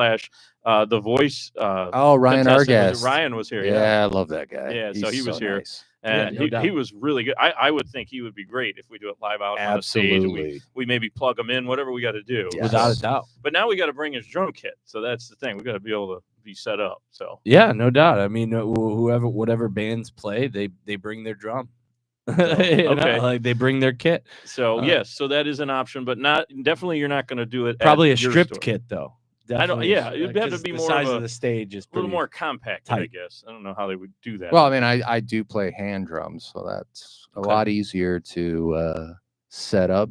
The Voice. Oh, Ryan contestant Argast. Ryan was here. Yeah, I love that guy. Yeah, so He's he was here. nice. And Yeah, no doubt. he was really good. I would think he would be great if we do it live out on a stage. And Absolutely. we maybe plug him in, whatever we got to do. Yes. Without a doubt. But now we got to bring his drum kit. So that's the thing. We got to be able to be set up. So Yeah, no doubt. I mean, whatever bands play, they bring their drum. okay. Like they bring their kit. yes, so that is an option, but definitely you're not going to do it. Probably a at your stripped store. kit though. I don't. Definitely Yeah, it'd have to 'cause be the more size of of the stage is a little pretty more compact, I tight. guess. I don't know how they would do that. Well, I mean, I do play hand drums, so that's a lot easier to set up.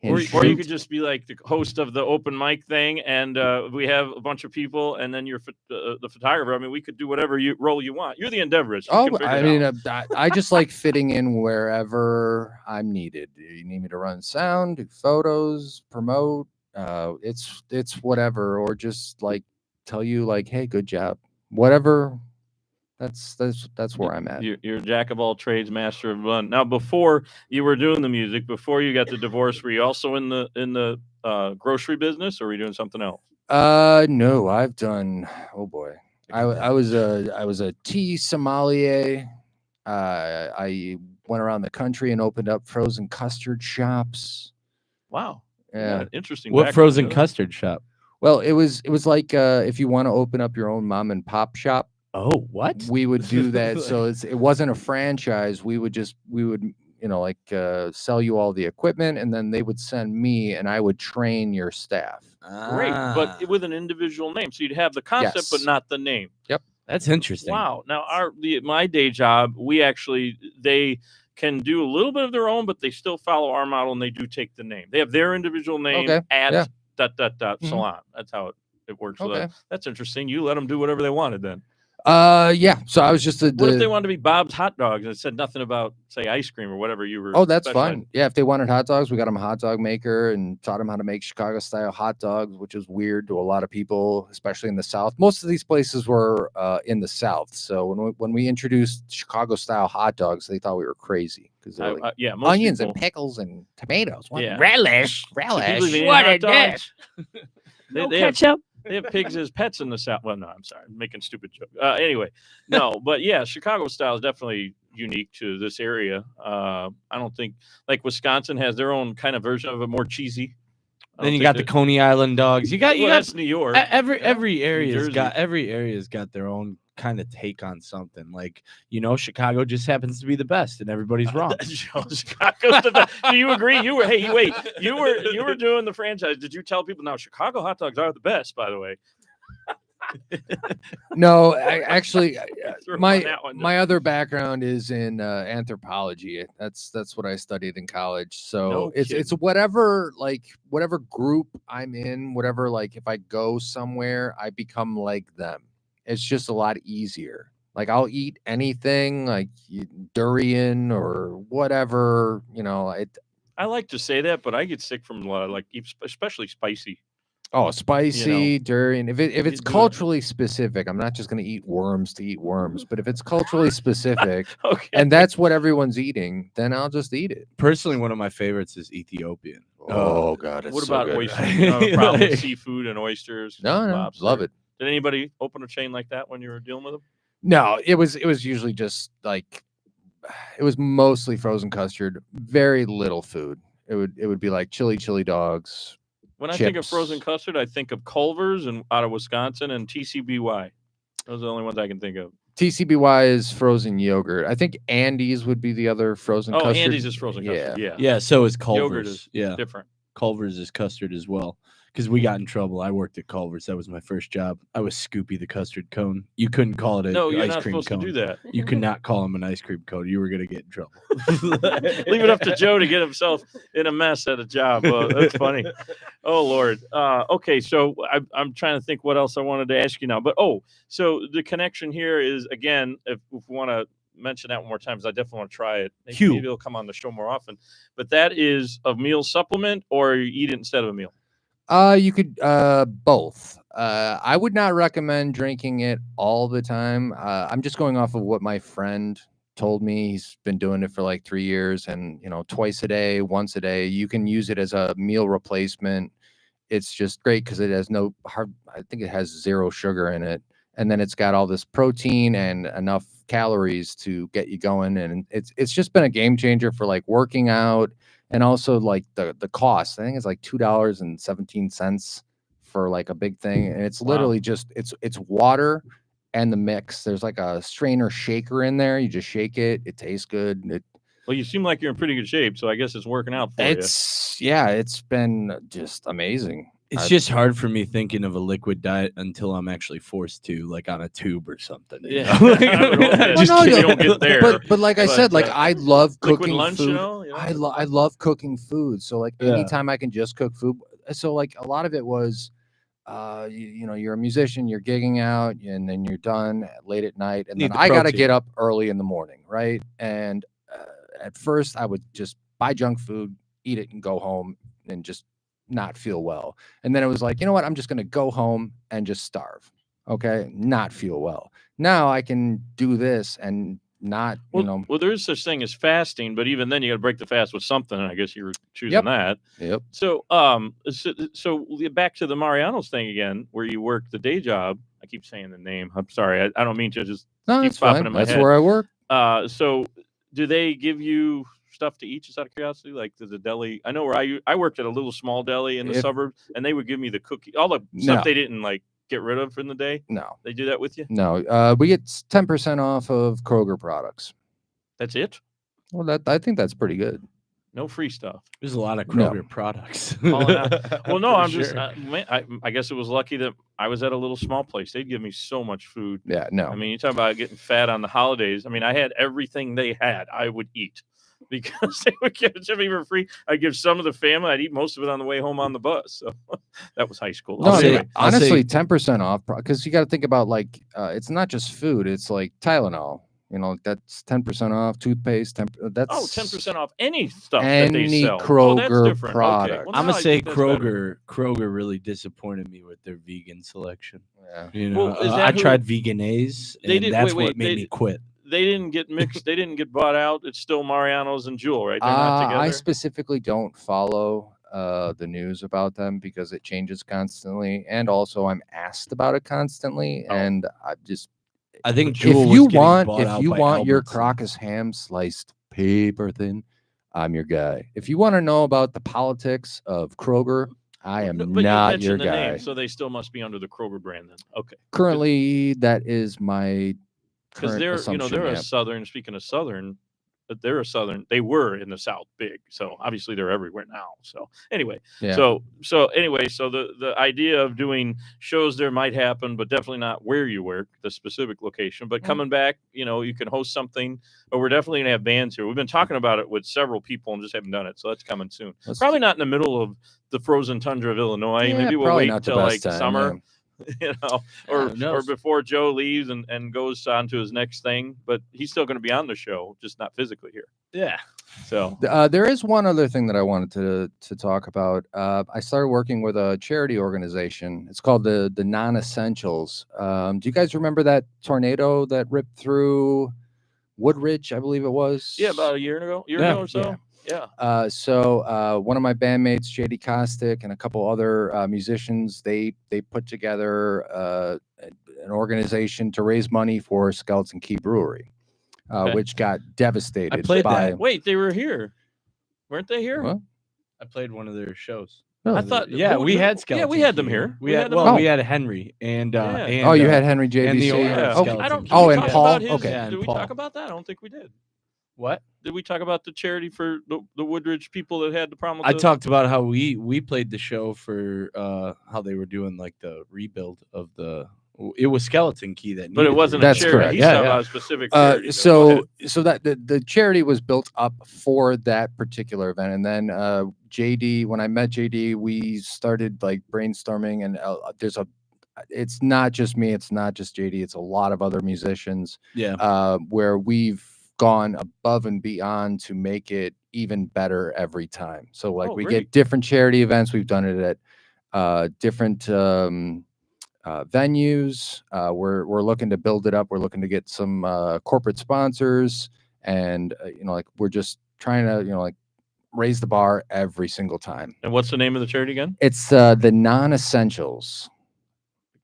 and or you shoot. could just be like the host of the open mic thing, and we have a bunch of people, and then you're the photographer. I mean, we could do whatever role you want. You're the endeavorist. You Oh, can figure I it mean, out. I just like fitting in wherever I'm needed. You need me to run sound, do photos, promote. It's whatever, or just like tell you like, hey, good job, whatever. That's where I'm at. You're a jack of all trades, master of none. Now, before you were doing the music, before you got the divorce, were you also in the grocery business, or were you doing something else? No, I've done. Oh boy, I was a tea sommelier. I went around the country and opened up frozen custard shops. Wow. Yeah. Interesting. What background, frozen huh? custard shop? Well, it was like if you want to open up your own mom and pop shop, Oh, what? we would do that. So it wasn't a franchise. We would sell you all the equipment, and then they would send me, and I would train your staff. Great, but with an individual name, so you'd have the concept, but Yes. not the name. That's interesting. Wow. Now, my day job, they can do a little bit of their own, but they still follow our model, and they do take the name. They have their individual name Okay, at yeah. .. Mhm. salon. That's how it works. With Okay. us. That's interesting. You let them do whatever they wanted then. Yeah. So I was just What if they wanted to be Bob's Hot Dogs and it said nothing about, say, ice cream or whatever you were? Oh, that's specializing? fine. Yeah, if they wanted hot dogs, we got them a hot dog maker and taught them how to make Chicago style hot dogs, which is weird to a lot of people, especially in the South. Most of these places were in the South, so when we introduced Chicago style hot dogs, they thought we were crazy because they're like, Yeah, most onions people, and pickles and tomatoes. What Yeah. relish, People even relish. eat What hot is dogs. this? No they have ketchup. They have pigs as pets in the South. Well, no, I'm sorry. I'm making stupid joke. Anyway, no, but yeah, Chicago style is definitely unique to this area. I don't think, like, Wisconsin has their own kind of version of it, more cheesy. I Then don't you think got the that- Coney Island dogs. You got that's New York. every area's Jersey. got their own kind of take on something. Like, Chicago just happens to be the best and everybody's wrong. Chicago's do you agree? You were you were doing the franchise. Did you tell people now Chicago hot dogs are the best, by the way? No, actually, Throw on my that one, my other background is in anthropology. That's what I studied in college. So No it's kidding. whatever group I'm in, whatever like if I go somewhere, I become like them. It's just a lot easier. Like I'll eat anything, like durian or whatever. I like to say that, but I get sick from especially spicy. Oh, spicy, durian. If it's do it. culturally specific, I'm not just going to eat worms to eat worms. But if it's culturally specific, Okay. and that's what everyone's eating, then I'll just eat it. Personally, one of my favorites is Ethiopian. Oh God, it's What so about good. oysters? You don't have a problem with Like- seafood and oysters? No, lobster? love it. Did anybody open a chain like that when you were dealing with them? No, it was usually just like it was mostly frozen custard, very little food. It would be like chili dogs. When I think of Chips. frozen custard, I think of Culver's and out of Wisconsin and TCBY. Those are the only ones I can think of. TCBY is frozen yogurt. I think Andy's would be the other frozen custard. Andy's is frozen custard. Yeah. Yeah, so is Yogurt Culver's. is Yeah, different. Culver's is custard as well. Because we got in trouble. I worked at Culver's. That was my first job. I was Scoopy the custard cone. You couldn't call it an No, you're ice not cream supposed cone. to do that. You could not call him an ice cream cone. You were going to get in trouble. Leave it up to Joe to get himself in a mess at a job. That's funny. Oh, Lord. Okay, so I'm trying to think what else I wanted to ask you now. But, so the connection here is, again, if we want to mention that one more time, because I definitely want to try it. Maybe it'll come on the show more often. But that is a meal supplement, or you eat it instead of a meal? You could both. I would not recommend drinking it all the time. I'm just going off of what my friend told me. He's been doing it for like 3 years, and twice a day, once a day. You can use it as a meal replacement. It's just great because it has I think it has 0 sugar in it, and then it's got all this protein and enough calories to get you going. And it's just been a game changer for like working out. And also like the cost, I think it's like $2.17 for like a big thing. And it's literally just, it's water and the mix. There's like a strainer shaker in there. You just shake it. It tastes good. Well, you seem like you're in pretty good shape, so I guess it's working out for you. It's been just amazing. It's just hard for me thinking of a liquid diet until I'm actually forced to, like on a tube or something. Yeah. Just you don't get there. But like I said, like I love cooking lunch, food. I love cooking food. So like anytime I can just cook food. So like a lot of it was, you're a musician, you're gigging out, and then you're done late at night, and then I got to get up early in the morning, right? And at first, I would just buy junk food, eat it, and go home, and just not feel well. And then it was like, you know what? I'm just going to go home and just starve. Okay. Not feel well. Now I can do this and not, Well, there is such thing as fasting, but even then you got to break the fast with something. And I guess you were choosing that. Yep. So, so back to the Mariano's thing again, where you work the day job. I keep saying the name. I'm sorry. I don't mean to just keep that's popping fine. in my That's head. where I work. So do they give you stuff to eat, just out of curiosity, like the deli? I know where I worked at a little small deli in the suburbs, and they would give me the cookie, all the stuff they didn't like get rid of in the day. No, they do that with you. No, we get 10% off of Kroger products. That's it. Well, I think that's pretty good. No free stuff. There's a lot of Kroger products. Well, no, I'm just. I guess it was lucky that I was at a little small place. They'd give me so much food. Yeah, no. I mean, you talk about getting fat on the holidays. I mean, I had everything they had. I would eat because they would give it to me for free. I'd give some of the family. I'd eat most of it on the way home on the bus. So that was high school. No, honestly, 10% off because you got to think about like it's not just food. It's like Tylenol. That's 10% off. Toothpaste. That's 10% off any stuff any that they sell. Kroger that's product. Okay. Well, I'm now gonna I say think that's better. Kroger really disappointed me with their vegan selection. Yeah. Well, is that I who- tried Veganese, They and did- that's wait, what made me quit. They didn't get mixed. They didn't get bought out. It's still Mariano's and Huel, right? They're not together. I specifically don't follow the news about them because it changes constantly, and also I'm asked about it constantly, and I think if Huel you was getting want bought out by your Albertsons. Crocus ham sliced paper thin, I'm your guy. If you want to know about the politics of Kroger, I am But you not mentioned your the guy. name, so they still must be under the Kroger brand then. Okay. Currently, that is my Because current they're assumption. they're a yeah. Southern. Speaking of Southern, but they were in the South big. So obviously they're everywhere now. So anyway, Yeah. so the idea of doing shows there might happen, but definitely not where you work, the specific location. But coming back, you can host something. But we're definitely gonna have bands here. We've been talking about it with several people and just haven't done it. So that's coming soon. Probably not in the middle of the frozen tundra of Illinois. Yeah, Maybe we'll probably wait not the till best time, summer. Or before Joe leaves and goes on to his next thing, but he's still going to be on the show, just not physically here. Yeah. So there is one other thing that I wanted to talk about. I started working with a charity organization. It's called the Non-Essentials. Do you guys remember that tornado that ripped through Woodridge? I believe it was. Yeah, about a year ago or so. Yeah. Yeah. So one of my bandmates, JD Kostick, and a couple other musicians, they put together an organization to raise money for Skeleton Key Brewery, which got devastated. I played that. Wait, they were here, weren't they here? What? I played one of their shows. No, I thought. We had Skeleton. Yeah, we had them Key. here. We had Henry and oh, you had Henry JDC. and the owner Yeah. of Oh, Skeleton I don't. Key. Oh, did we and talk Paul? about his- Okay. Yeah, and Did we Paul. talk about that? I don't think we did. What? Did we talk about the charity for the Woodridge people that had the problem? I talked about how we played the show for how they were doing like the rebuild of the. It was Skeleton Key that. But it needed wasn't the a That's charity. correct. He's Yeah, talking yeah. about a specific charity. Go So ahead. that the charity was built up for that particular event, and then JD, when I met JD, we started like brainstorming, and it's not just me, it's not just JD, it's a lot of other musicians. Yeah. Where we've gone above and beyond to make it even better every time. So like we great. get different charity events. We've done it at different venues. We're looking to build it up. We're looking to get some corporate sponsors, and like we're just trying to like raise the bar every single time. And what's the name of the charity again? It's the Non-Essentials.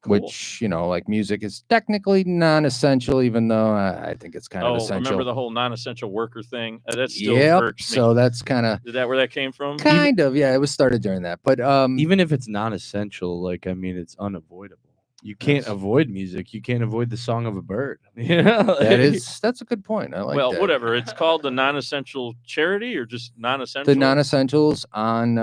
Cool. Which like music is technically non-essential, even though I think it's kind of essential. Remember the whole non-essential worker thing? That still Yep. irks me. So that's kind of Where that came from? yeah, it was started during that, but Even if it's non-essential, like I mean, it's unavoidable. You can't avoid music. You can't avoid the song of a bird. that's a good point. I like that. Whatever. It's called the non-essential charity, or just non-essential. The Non-Essentials on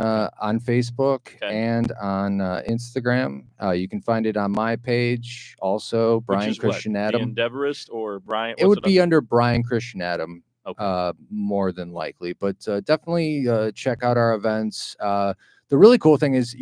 Facebook Okay. and on Instagram. You can find it on my page also, Brian Which is Christian what, Adam. The Endeavorist or Brian? It would be under Brian Christian Adam, Okay. more than likely. But definitely check out our events. The really cool thing is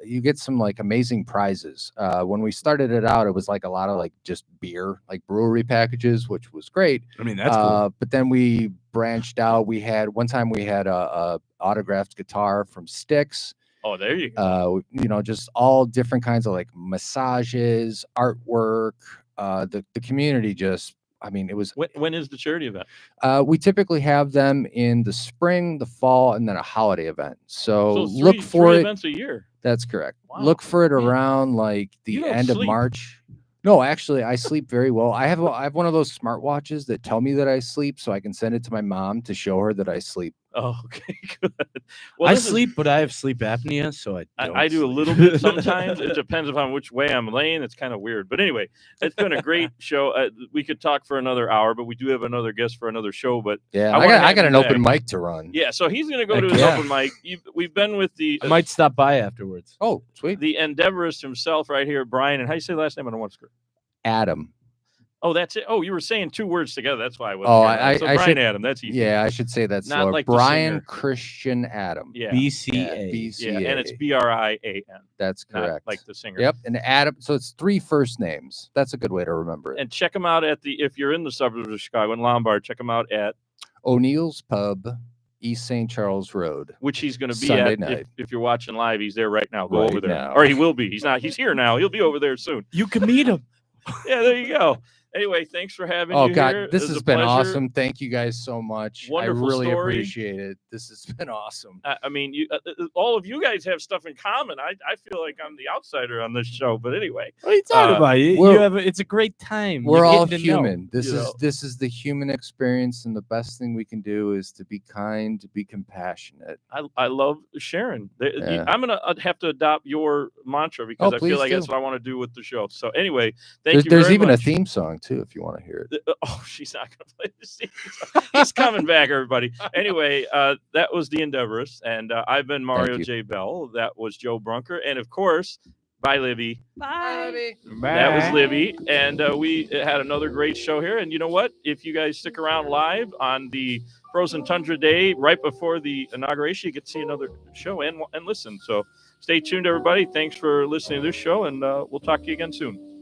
you get some like amazing prizes. When we started it out, it was like a lot of like just beer, like brewery packages, which was great. I mean, that's cool. But then we branched out. One time we had a autographed guitar from Styx. Oh, there you go. Just all different kinds of like massages, artwork. The community just, I mean, it was. When is the charity event? We typically have them in the spring, the fall, and then a holiday event. So look for three it. events a year. That's correct. Wow. Look for it around like You the don't end of sleep. March. No, actually, I sleep very well. I have one of those smartwatches that tell me that I sleep, so I can send it to my mom to show her that I sleep. Oh, okay, good. Well, I this is- sleep, but I have sleep apnea, so I do a little bit sometimes. It depends upon which way I'm laying. It's kind of weird. But anyway, it's been a great show. We could talk for another hour, but we do have another guest for another show. But Yeah, wanna I have got you an open back. mic to run. Yeah, so he's going to go Heck to his yeah. open mic. We've been with the I might stop by afterwards. Oh, sweet. the Endeavorist himself right here, Brian. And how you say last name? I don't want to screw. Adam. Oh, that's it. Oh, you were saying two words together. That's why I wasn't. Oh, hearing that. So I Brian should- Adam. That's easy. Yeah, I should say that Not slower. like the Brian singer. Christian Adam. Yeah. BCA. BCA. Yeah, and it's BRIAN. That's Not correct. like the singer. Yep, and Adam. So it's 3 first names. That's a good way to remember it. And check them out if you're in the suburbs of Chicago in Lombard, check them out at O'Neill's Pub, East St. Charles Road. which he's going to be Sunday at. night. If you're watching live, he's there right now. Go Right over there. now. Or he will be. He's not. He's here now. He'll be over there soon. You can meet him. Yeah, there you go. Anyway, thanks for having Oh you God, here. this It was has a been pleasure. awesome. Thank you guys so much. Wonderful I really story. appreciate it. This has been awesome. I mean, all of you guys have stuff in common. I feel like I'm the outsider on this show, but anyway. What are you talking about? It's a great time. We're You're all getting to know. human. This you is know. this is the human experience, and the best thing we can do is to be kind, to be compassionate. I love Sharon. Yeah. I'm gonna have to adopt your mantra because I please feel like do. that's what I want to do with the show. So anyway, thank you. There's very even much. a theme song too if you want to hear it. Oh, she's not going to play the scene. He's coming back, everybody. Anyway, that was the Endeavorous, and I've been Mario J. Bell. That was Joe Brunker, and of course, bye, Libby. Bye. That was Libby, and we had another great show here. And you know what? If you guys stick around live on the Frozen Tundra Day right before the inauguration, you get to see another show and listen. So stay tuned, everybody. Thanks for listening to this show, and we'll talk to you again soon.